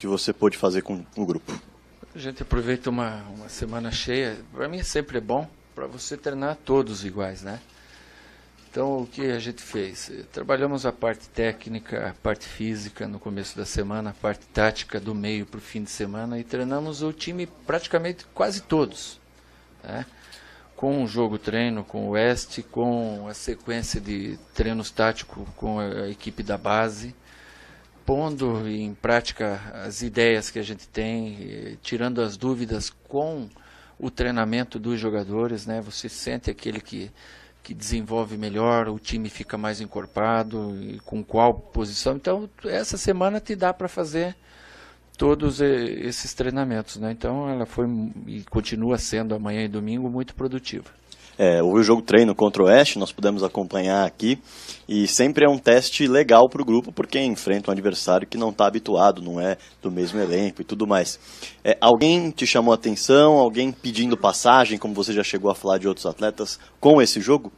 que você pôde fazer com o grupo? A gente aproveita uma semana cheia. Para mim sempre é bom para você treinar todos iguais, né? Então, o que a gente fez? Trabalhamos a parte técnica, a parte física no começo da semana, a parte tática do meio para o fim de semana e treinamos o time praticamente quase todos, né? Com o jogo-treino, com o Oeste, com a sequência de treinos táticos com a equipe da base, pondo em prática as ideias que a gente tem, tirando as dúvidas com o treinamento dos jogadores, né? Você sente aquele que desenvolve melhor, o time fica mais encorpado, e com qual posição. Então, essa semana te dá para fazer todos esses treinamentos, né? Então, ela foi e continua sendo amanhã e domingo muito produtiva. O jogo treino contra o Oeste, nós pudemos acompanhar aqui, e sempre é um teste legal para o grupo, porque enfrenta um adversário que não está habituado, não é do mesmo elenco e tudo mais. Alguém te chamou a atenção, alguém pedindo passagem, como você já chegou a falar de outros atletas, com esse jogo?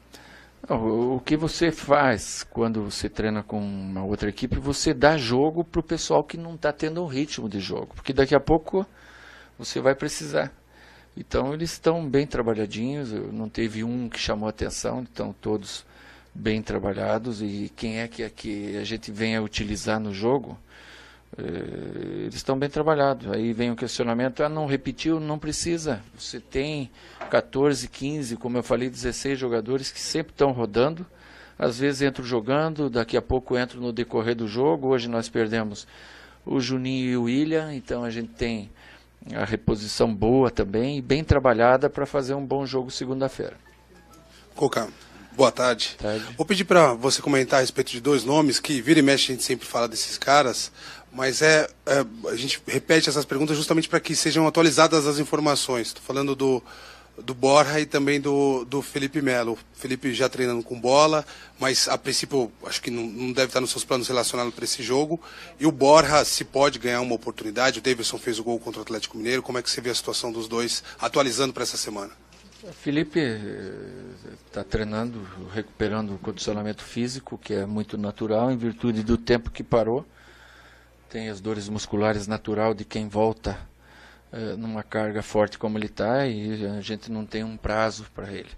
O que você faz quando você treina com uma outra equipe, você dá jogo para o pessoal que não está tendo um ritmo de jogo, porque daqui a pouco você vai precisar. Então eles estão bem trabalhadinhos, não teve um que chamou a atenção, estão todos bem trabalhados, e quem é que a gente vem a utilizar no jogo, eles estão bem trabalhados. Aí vem o questionamento, não repetiu, não precisa, você tem 14, 15, como eu falei, 16 jogadores que sempre estão rodando, às vezes entram jogando, daqui a pouco entram no decorrer do jogo. Hoje nós perdemos o Juninho e o William, então a gente tem a reposição boa também e bem trabalhada para fazer um bom jogo segunda-feira. Cuca, boa tarde. Vou pedir para você comentar a respeito de dois nomes que vira e mexe a gente sempre fala desses caras, mas a gente repete essas perguntas justamente para que sejam atualizadas as informações. Estou falando do Borja e também do Felipe Melo. O Felipe já treinando com bola, mas a princípio acho que não deve estar nos seus planos relacionados para esse jogo. E o Borja, se pode ganhar uma oportunidade, o Davidson fez o gol contra o Atlético Mineiro. Como é que você vê a situação dos dois atualizando para essa semana? O Felipe está treinando, recuperando o condicionamento físico, que é muito natural, em virtude do tempo que parou. Tem as dores musculares natural de quem volta numa carga forte como ele está, e a gente não tem um prazo para ele.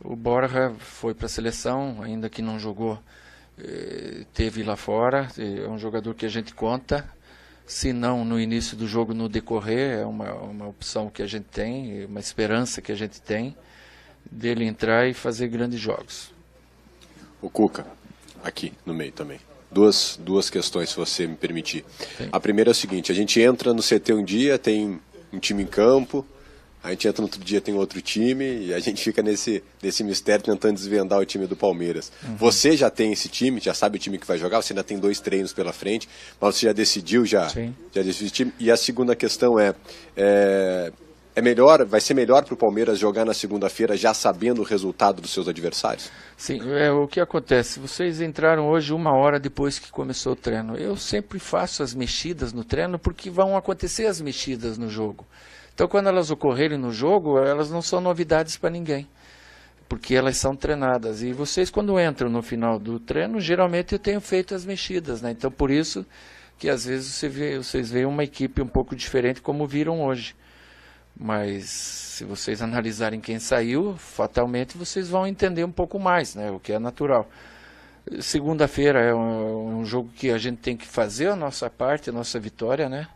O Borja foi para a seleção, ainda que não jogou, teve lá fora, é um jogador que a gente conta, se não no início do jogo, no decorrer, é uma opção que a gente tem, uma esperança que a gente tem dele entrar e fazer grandes jogos. O Cuca, aqui no meio também. Duas questões, se você me permitir. Sim. A primeira é o seguinte, a gente entra no CT um dia, tem um time em campo, a gente entra no outro dia, tem outro time, e a gente fica nesse mistério tentando desvendar o time do Palmeiras. Uhum. Você já tem esse time, já sabe o time que vai jogar, você ainda tem 2 treinos pela frente, mas você já decidiu, já decidiu o time. E a segunda questão vai ser melhor para o Palmeiras jogar na segunda-feira já sabendo o resultado dos seus adversários? Sim, o que acontece? Vocês entraram hoje 1 hora depois que começou o treino. Eu sempre faço as mexidas no treino porque vão acontecer as mexidas no jogo. Então, quando elas ocorrerem no jogo, elas não são novidades para ninguém, porque elas são treinadas. E vocês, quando entram no final do treino, geralmente eu tenho feito as mexidas, né? Então, por isso que às vezes vocês veem uma equipe um pouco diferente como viram hoje. Mas se vocês analisarem quem saiu, fatalmente vocês vão entender um pouco mais, né? O que é natural. Segunda-feira é um jogo que a gente tem que fazer a nossa parte, a nossa vitória, né?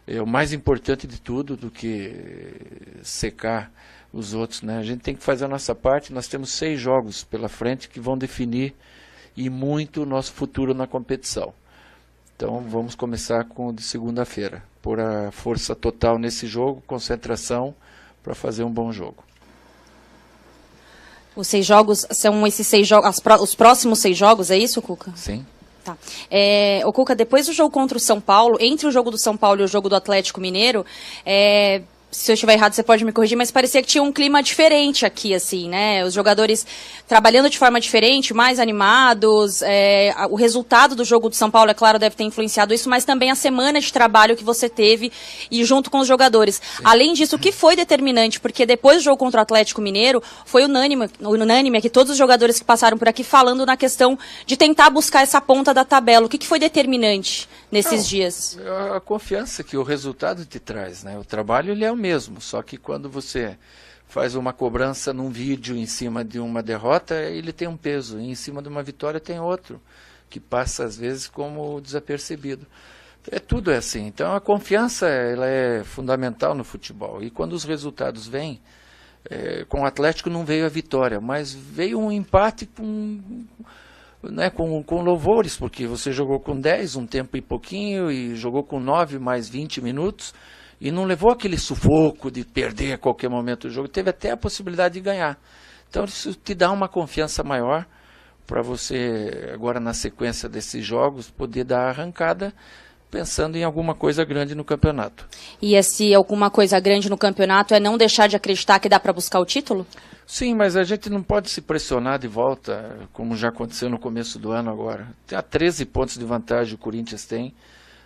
É o mais importante de tudo, do que secar os outros, né? A gente tem que fazer a nossa parte. Nós temos 6 jogos pela frente que vão definir e muito o nosso futuro na competição. Então vamos começar com o de segunda-feira. Pôr a força total nesse jogo, concentração, para fazer um bom jogo. Os 6 jogos são esses 6 jogos, os próximos 6 jogos, é isso, Cuca? Sim. Tá. Cuca, depois do jogo contra o São Paulo, entre o jogo do São Paulo e o jogo do Atlético Mineiro, se eu estiver errado, você pode me corrigir, mas parecia que tinha um clima diferente aqui, assim, né? Os jogadores trabalhando de forma diferente, mais animados. O resultado do jogo do São Paulo, é claro, deve ter influenciado isso, mas também a semana de trabalho que você teve e junto com os jogadores. Sim. Além disso, o que foi determinante? Porque depois do jogo contra o Atlético Mineiro, foi unânime aqui, todos os jogadores que passaram por aqui falando na questão de tentar buscar essa ponta da tabela. O que foi determinante nesses dias? A confiança que o resultado te traz, né? O trabalho ele é o mesmo, só que quando você faz uma cobrança num vídeo em cima de uma derrota, ele tem um peso, e em cima de uma vitória tem outro, que passa às vezes como desapercebido. Tudo é assim. Então a confiança ela é fundamental no futebol, e quando os resultados vêm, com o Atlético não veio a vitória, mas veio um empate com louvores, porque você jogou com 10, um tempo e pouquinho, e jogou com 9 mais 20 minutos, e não levou aquele sufoco de perder a qualquer momento do jogo, teve até a possibilidade de ganhar. Então isso te dá uma confiança maior para você, agora na sequência desses jogos, poder dar a arrancada pensando em alguma coisa grande no campeonato. E esse alguma coisa grande no campeonato é não deixar de acreditar que dá para buscar o título? Sim, mas a gente não pode se pressionar de volta, como já aconteceu no começo do ano agora. Tem 13 pontos de vantagem o Corinthians tem,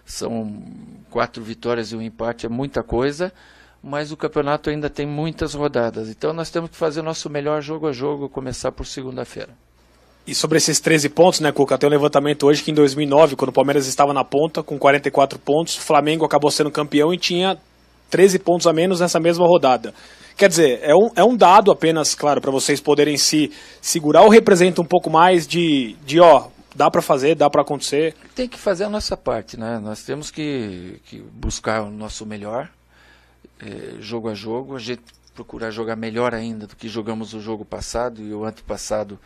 são 4 vitórias e um empate, é muita coisa, mas o campeonato ainda tem muitas rodadas. Então nós temos que fazer o nosso melhor jogo a jogo, começar por segunda-feira. E sobre esses 13 pontos, né, Cuca, tem um levantamento hoje que em 2009, quando o Palmeiras estava na ponta, com 44 pontos, o Flamengo acabou sendo campeão e tinha 13 pontos a menos nessa mesma rodada. Quer dizer, é um dado apenas, claro, para vocês poderem se segurar, ou representa um pouco mais de dá para fazer, dá para acontecer? Tem que fazer a nossa parte, né? Nós temos que buscar o nosso melhor, jogo a jogo, a gente procurar jogar melhor ainda do que jogamos o jogo passado e o antepassado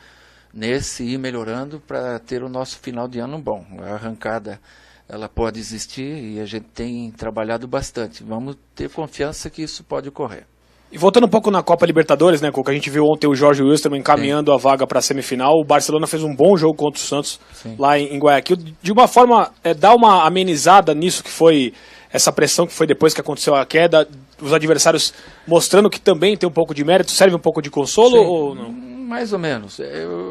nesse, ir melhorando para ter o nosso final de ano bom. A arrancada, ela pode existir e a gente tem trabalhado bastante. Vamos ter confiança que isso pode ocorrer. E voltando um pouco na Copa Libertadores, né, Cuca, a gente viu ontem o Jorge Wilstermann encaminhando a vaga para a semifinal. O Barcelona fez um bom jogo contra o Santos lá em Guayaquil. De uma forma, dá uma amenizada nisso que foi essa pressão que foi depois que aconteceu a queda, os adversários mostrando que também tem um pouco de mérito, serve um pouco de consolo ou não? Mais ou menos.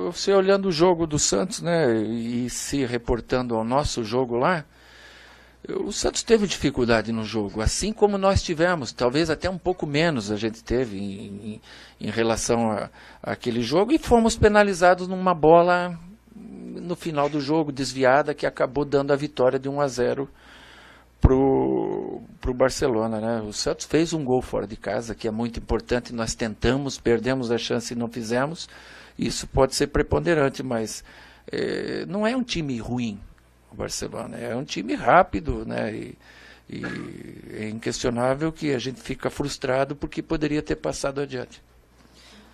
Você olhando o jogo do Santos, né, e se reportando ao nosso jogo lá, o Santos teve dificuldade no jogo, assim como nós tivemos, talvez até um pouco menos a gente teve em relação àquele jogo, e fomos penalizados numa bola no final do jogo, desviada, que acabou dando a vitória de 1-0 pro Barcelona, né? O Santos fez um gol fora de casa, que é muito importante, nós tentamos, perdemos a chance e não fizemos, isso pode ser preponderante, mas não é um time ruim, o Barcelona, é um time rápido, né? E é inquestionável que a gente fica frustrado porque poderia ter passado adiante.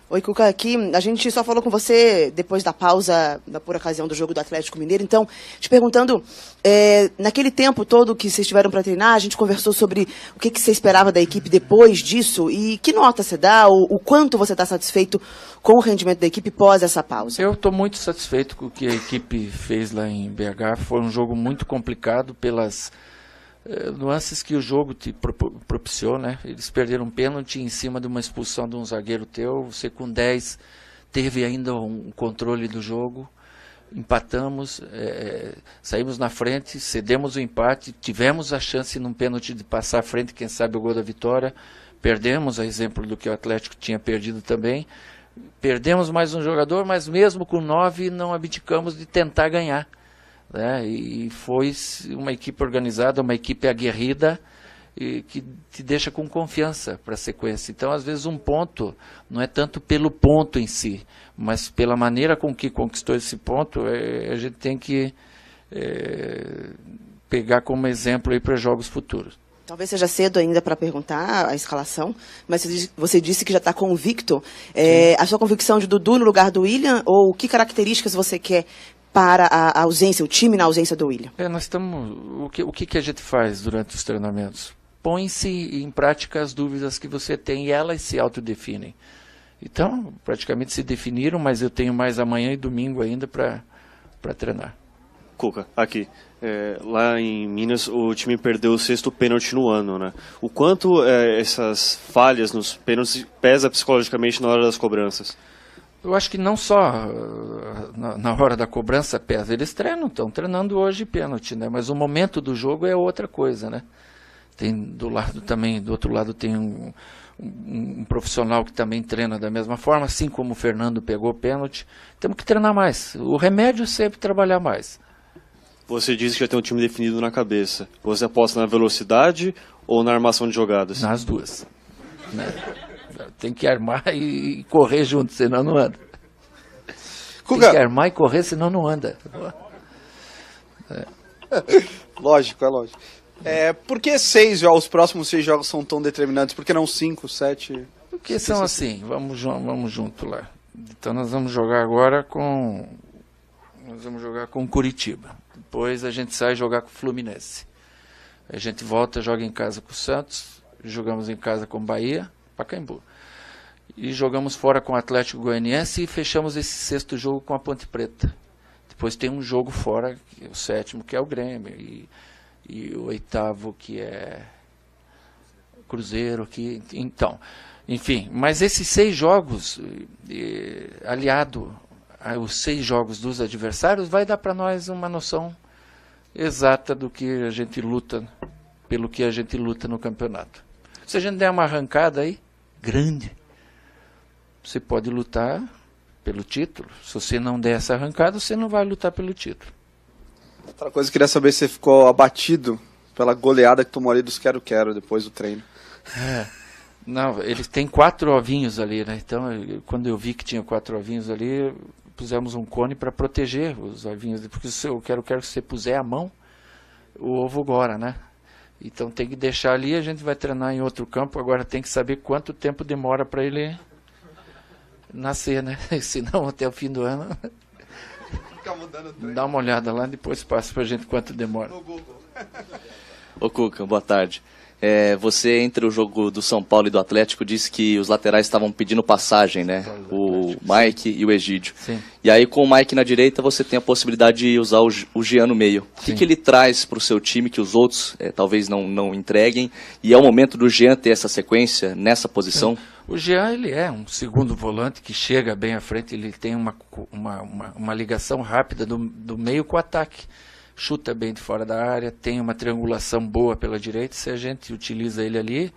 Oi, Cuca, aqui a gente só falou com você depois da pausa, por ocasião do jogo do Atlético Mineiro, então, te perguntando, naquele tempo todo que vocês tiveram para treinar, a gente conversou sobre o que você esperava da equipe depois disso, e que nota você dá, o quanto você está satisfeito com o rendimento da equipe pós essa pausa? Eu estou muito satisfeito com o que a equipe fez lá em BH, foi um jogo muito complicado pelas nuances que o jogo te propiciou, né? Eles perderam um pênalti em cima de uma expulsão de um zagueiro teu, você com 10 teve ainda um controle do jogo, empatamos, saímos na frente, cedemos o empate, tivemos a chance num pênalti de passar à frente, quem sabe o gol da vitória, perdemos, a exemplo do que o Atlético tinha perdido também, perdemos mais um jogador, mas mesmo com 9 não abdicamos de tentar ganhar. E foi uma equipe organizada, uma equipe aguerrida e que te deixa com confiança para a sequência. Então, às vezes, um ponto não é tanto pelo ponto em si, mas pela maneira com que conquistou esse ponto, a gente tem que pegar como exemplo para jogos futuros. Talvez seja cedo ainda para perguntar a escalação, mas você disse que já está convicto. A sua convicção de Dudu no lugar do William, ou que características você quer para a ausência, o time na ausência do William? Nós estamos. O que a gente faz durante os treinamentos? Põe-se em prática as dúvidas que você tem e elas se autodefinem. Então, praticamente se definiram, mas eu tenho mais amanhã e domingo ainda para treinar. Cuca, aqui. Lá em Minas, o time perdeu o 6º pênalti no ano, né? O quanto essas falhas nos pênaltis pesa psicologicamente na hora das cobranças? Eu acho que não só na hora da cobrança pesa. Eles estão treinando hoje pênalti, né? Mas o momento do jogo é outra coisa, né? Tem do outro lado tem um profissional que também treina da mesma forma, assim como o Fernando pegou pênalti. Temos que treinar mais. O remédio é sempre trabalhar mais. Você disse que já tem um time definido na cabeça. Você aposta na velocidade ou na armação de jogadas? Nas duas. Né? Tem que armar e correr junto, senão não anda. Cuca. Tem que armar e correr, senão não anda. Lógico, é lógico. Por que os próximos 6 jogos são tão determinantes? Por que não 5, 7? Porque são assim, vamos junto lá. Então nós vamos jogar agora com Curitiba. Depois a gente sai jogar com o Fluminense. A gente volta, joga em casa com o Santos, jogamos em casa com o Bahia, Pacaembu. E jogamos fora com o Atlético Goianiense e fechamos esse 6º jogo com a Ponte Preta. Depois tem um jogo fora, o 7º, que é o Grêmio, e o 8º, que é o Cruzeiro. Então, enfim, mas esses 6 jogos, aliado aos 6 jogos dos adversários, vai dar para nós uma noção exata do que a gente luta, pelo que a gente luta no campeonato. Se a gente der uma arrancada aí, grande, você pode lutar pelo título. Se você não der essa arrancada, você não vai lutar pelo título. Outra coisa, eu queria saber se você ficou abatido pela goleada que tomou ali dos quero-quero depois do treino. Não, eles têm 4 ovinhos ali, né? Então, quando eu vi que tinha 4 ovinhos ali, pusemos um cone para proteger os ovinhos. Porque se eu quero que você puser a mão, o ovo gora, né? Então tem que deixar ali, a gente vai treinar em outro campo. Agora tem que saber quanto tempo demora para ele nascer, né? Senão até o fim do ano... Dá uma olhada lá, depois passa pra gente quanto demora. Ô Cuca, boa tarde. Você, entre o jogo do São Paulo e do Atlético, disse que os laterais estavam pedindo passagem, né? O Mike e o Egídio. Sim. E aí, com o Mike na direita, você tem a possibilidade de usar o Jean no meio. O que ele traz para o seu time que os outros talvez não entreguem? E é o momento do Jean ter essa sequência nessa posição? Sim. O Jean, ele é um segundo volante que chega bem à frente, ele tem uma ligação rápida do meio com o ataque. Chuta bem de fora da área, tem uma triangulação boa pela direita, se a gente utiliza ele ali,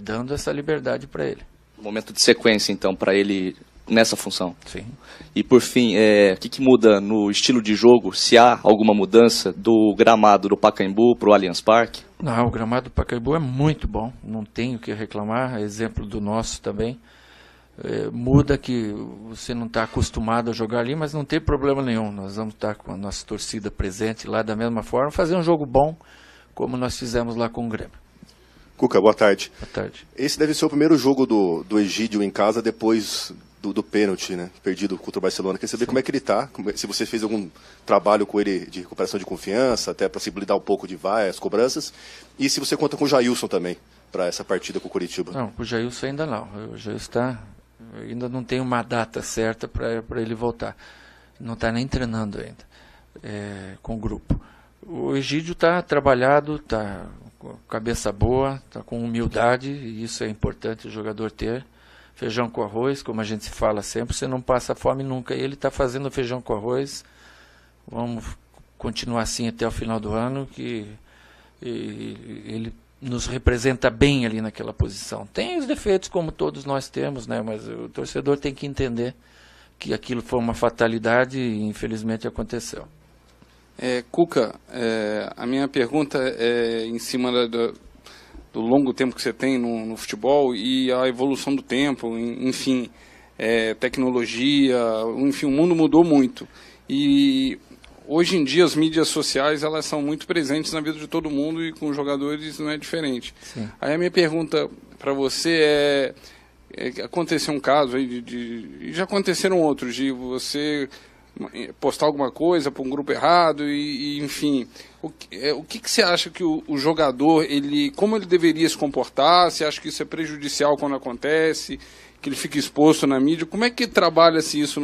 dando essa liberdade para ele. Momento de sequência, então, para ele nessa função. Sim. E por fim, o que muda no estilo de jogo, se há alguma mudança do gramado do Pacaembu para o Allianz Parque? Não, o gramado do Pacaembu é muito bom, não tenho o que reclamar, exemplo do nosso também. Muda que você não está acostumado a jogar ali, mas não tem problema nenhum. Nós vamos estar com a nossa torcida presente lá da mesma forma, fazer um jogo bom, como nós fizemos lá com o Grêmio. Cuca, boa tarde. Boa tarde. Esse deve ser o primeiro jogo do Egídio em casa depois do pênalti, né? Perdido contra o Barcelona. Quer saber como é que ele está? Se você fez algum trabalho com ele de recuperação de confiança, até para se blindar um pouco de as cobranças. E se você conta com o Jailson também, para essa partida com o Curitiba. Não, com o Jailson ainda não. O Jailson ainda não tem uma data certa para ele voltar. Não está nem treinando ainda com o grupo. O Egídio está trabalhado, está com cabeça boa, está com humildade, e isso é importante o jogador ter. Feijão com arroz, como a gente fala sempre, você não passa fome nunca. E ele está fazendo feijão com arroz. Vamos continuar assim até o final do ano, que ele nos representa bem ali naquela posição. Tem os defeitos como todos nós temos, né? Mas o torcedor tem que entender que aquilo foi uma fatalidade e infelizmente aconteceu. Cuca, a minha pergunta é em cima do longo tempo que você tem no futebol e a evolução do tempo, enfim, tecnologia, enfim, o mundo mudou muito. E hoje em dia as mídias sociais elas são muito presentes na vida de todo mundo e com os jogadores não é diferente. Sim. Aí a minha pergunta para você aconteceu um caso aí e já aconteceram outros, de você postar alguma coisa para um grupo errado e enfim, o que você acha que o jogador, como ele deveria se comportar? Você acha que isso é prejudicial quando acontece, que ele fica exposto na mídia? Como é que trabalha-se isso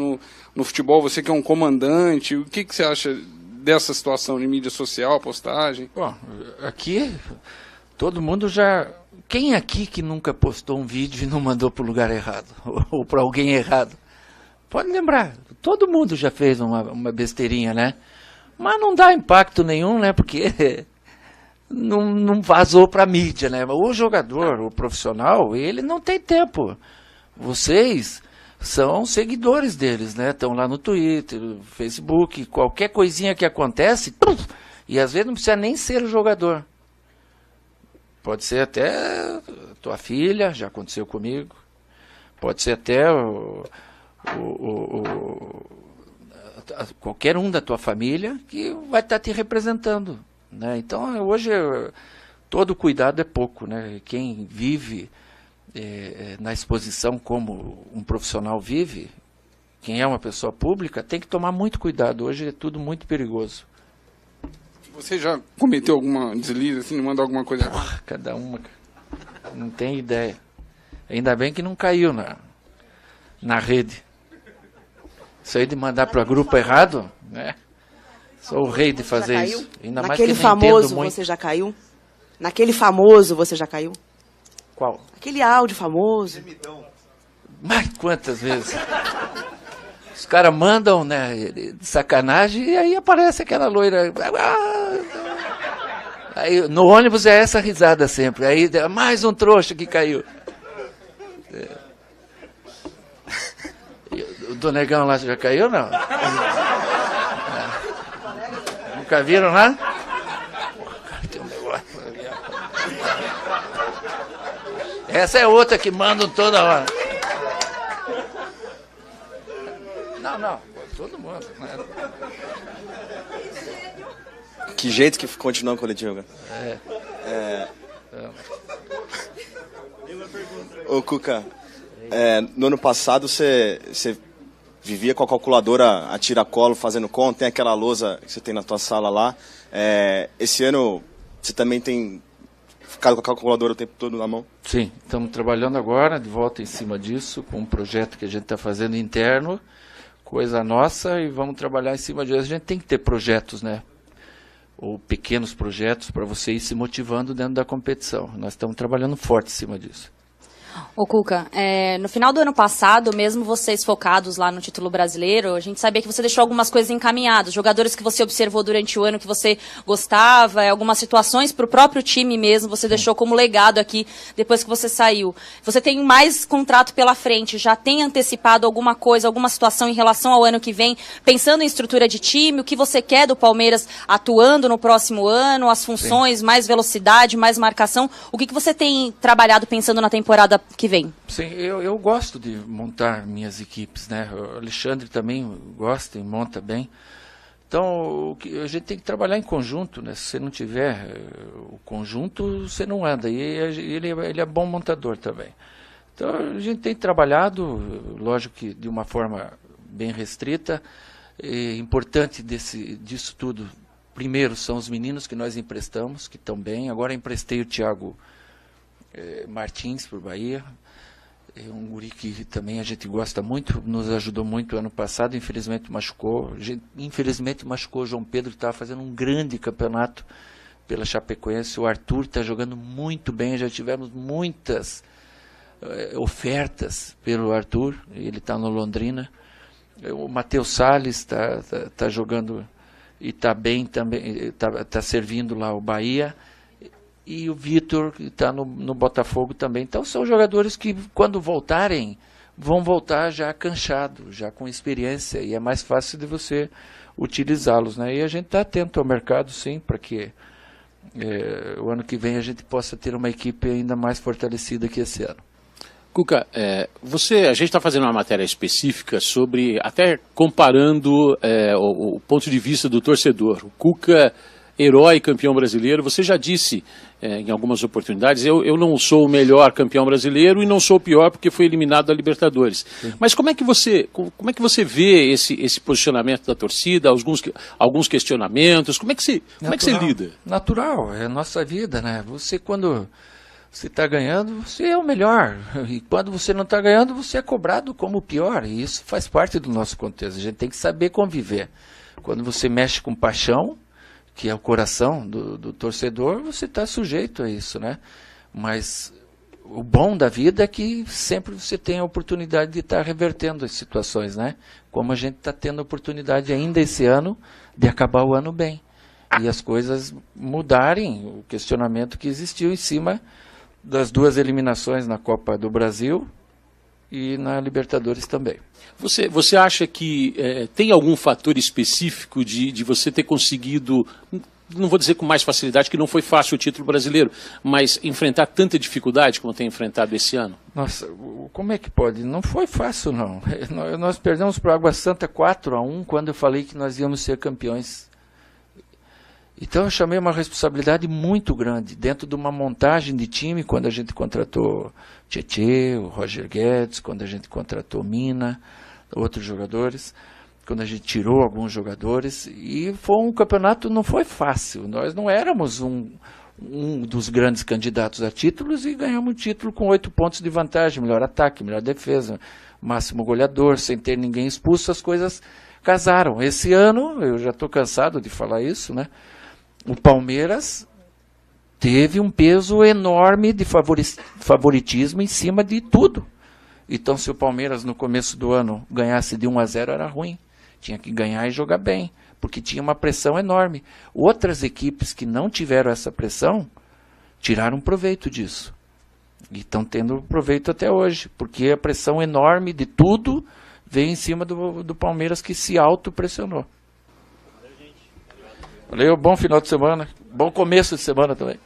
no futebol? Você que é um comandante, o que você acha dessa situação de mídia social, postagem? Bom, aqui todo mundo já... Quem aqui que nunca postou um vídeo e não mandou para o lugar errado? Ou para alguém errado? Pode lembrar, todo mundo já fez uma besteirinha, né? Mas não dá impacto nenhum, né? Porque não vazou para a mídia, né? O jogador, o profissional, ele não tem tempo. Vocês são seguidores deles, né? Estão lá no Twitter, no Facebook, qualquer coisinha que acontece, e às vezes não precisa nem ser o jogador. Pode ser até tua filha, já aconteceu comigo. Pode ser até qualquer um da tua família que vai estar te representando, né? Então, hoje, todo cuidado é pouco, né? Quem vive na exposição como um profissional vive, quem é uma pessoa pública, tem que tomar muito cuidado. Hoje é tudo muito perigoso. Você já cometeu alguma deslize, assim, mandou alguma coisa? Cada uma. Não tem ideia. Ainda bem que não caiu na rede. Isso aí de mandar para grupo errado, né? Sou o rei de fazer isso. Ainda mais naquele famoso você já caiu? Naquele famoso você já caiu? Qual? Aquele áudio famoso. Mas quantas vezes? Os caras mandam, né, de sacanagem, e aí aparece aquela loira. Aí, no ônibus é essa risada sempre. Aí mais um trouxa que caiu. O do Negão lá já caiu, não? Nunca viram lá? Essa é outra que mandam toda hora. Não, todo mundo. Que jeito que continua o coletivo, Ô, Cuca, no ano passado você vivia com a calculadora a tiracolo fazendo conta, tem aquela lousa que você tem na tua sala lá. Esse ano você também tem ficado com a calculadora o tempo todo na mão? Sim, estamos trabalhando agora, de volta em cima disso, com um projeto que a gente está fazendo interno, coisa nossa, e vamos trabalhar em cima disso. A gente tem que ter projetos, né? Ou pequenos projetos para você ir se motivando dentro da competição. Nós estamos trabalhando forte em cima disso. Ô Cuca, no final do ano passado, mesmo vocês focados lá no título brasileiro, a gente sabia que você deixou algumas coisas encaminhadas, jogadores que você observou durante o ano que você gostava, algumas situações para o próprio time mesmo, você deixou como legado aqui depois que você saiu. Você tem mais contrato pela frente, já tem antecipado alguma coisa, alguma situação em relação ao ano que vem, pensando em estrutura de time, o que você quer do Palmeiras atuando no próximo ano, as funções, mais velocidade, mais marcação, o que você tem trabalhado pensando na temporada que vem? Sim, eu gosto de montar minhas equipes, né? O Alexandre também gosta e monta bem. Então, a gente tem que trabalhar em conjunto, né? Se você não tiver o conjunto, você não anda. E ele é bom montador também. Então, a gente tem trabalhado, lógico que de uma forma bem restrita. É importante disso tudo, primeiro, são os meninos que nós emprestamos, que estão bem. Agora emprestei o Thiago Martins para o Bahia, um guri que também a gente gosta muito, nos ajudou muito ano passado, infelizmente machucou o João Pedro, que estava fazendo um grande campeonato pela Chapecoense. O Arthur está jogando muito bem, já tivemos muitas ofertas pelo Arthur, ele está no Londrina. O Matheus Salles está jogando e está bem também, está servindo lá o Bahia. E o Vitor, que está no Botafogo também. Então, são jogadores que, quando voltarem, vão voltar já canchados, já com experiência, e é mais fácil de você utilizá-los, né? E a gente está atento ao mercado, sim, para que o ano que vem a gente possa ter uma equipe ainda mais fortalecida que esse ano. Cuca, a gente está fazendo uma matéria específica sobre, até comparando o ponto de vista do torcedor. O Cuca, herói campeão brasileiro, você já disse em algumas oportunidades, eu não sou o melhor campeão brasileiro e não sou o pior porque fui eliminado da Libertadores. Sim. Mas como é que você vê esse posicionamento da torcida, alguns questionamentos, como é que você lida? Natural, é a nossa vida, né? Você, quando você está ganhando, você é o melhor, e quando você não está ganhando, você é cobrado como o pior, e isso faz parte do nosso contexto. A gente tem que saber conviver Quando você mexe com paixão, que é o coração do torcedor, você está sujeito a isso, né? Mas o bom da vida é que sempre você tem a oportunidade de estar revertendo as situações, né? Como a gente está tendo a oportunidade ainda esse ano de acabar o ano bem. E as coisas mudarem, o questionamento que existiu em cima das 2 eliminações na Copa do Brasil e na Libertadores também. Você acha que tem algum fator específico de você ter conseguido, não vou dizer com mais facilidade, que não foi fácil o título brasileiro, mas enfrentar tanta dificuldade como tem enfrentado esse ano? Nossa, como é que pode? Não foi fácil, não. Nós perdemos para o Água Santa 4-1 quando eu falei que nós íamos ser campeões. Então eu chamei uma responsabilidade muito grande dentro de uma montagem de time, quando a gente contratou Tietê, o Roger Guedes, quando a gente contratou Mina, outros jogadores, quando a gente tirou alguns jogadores, e foi um campeonato, não foi fácil. Nós não éramos um dos grandes candidatos a títulos e ganhamos o título com 8 pontos de vantagem, melhor ataque, melhor defesa, máximo goleador, sem ter ninguém expulso, as coisas casaram. Esse ano, eu já estou cansado de falar isso, né? O Palmeiras teve um peso enorme de favoritismo em cima de tudo. Então, se o Palmeiras no começo do ano ganhasse de 1-0, era ruim. Tinha que ganhar e jogar bem, porque tinha uma pressão enorme. Outras equipes que não tiveram essa pressão, tiraram proveito disso. E estão tendo proveito até hoje, porque a pressão enorme de tudo veio em cima do Palmeiras, que se autopressionou. Valeu, bom final de semana, bom começo de semana também.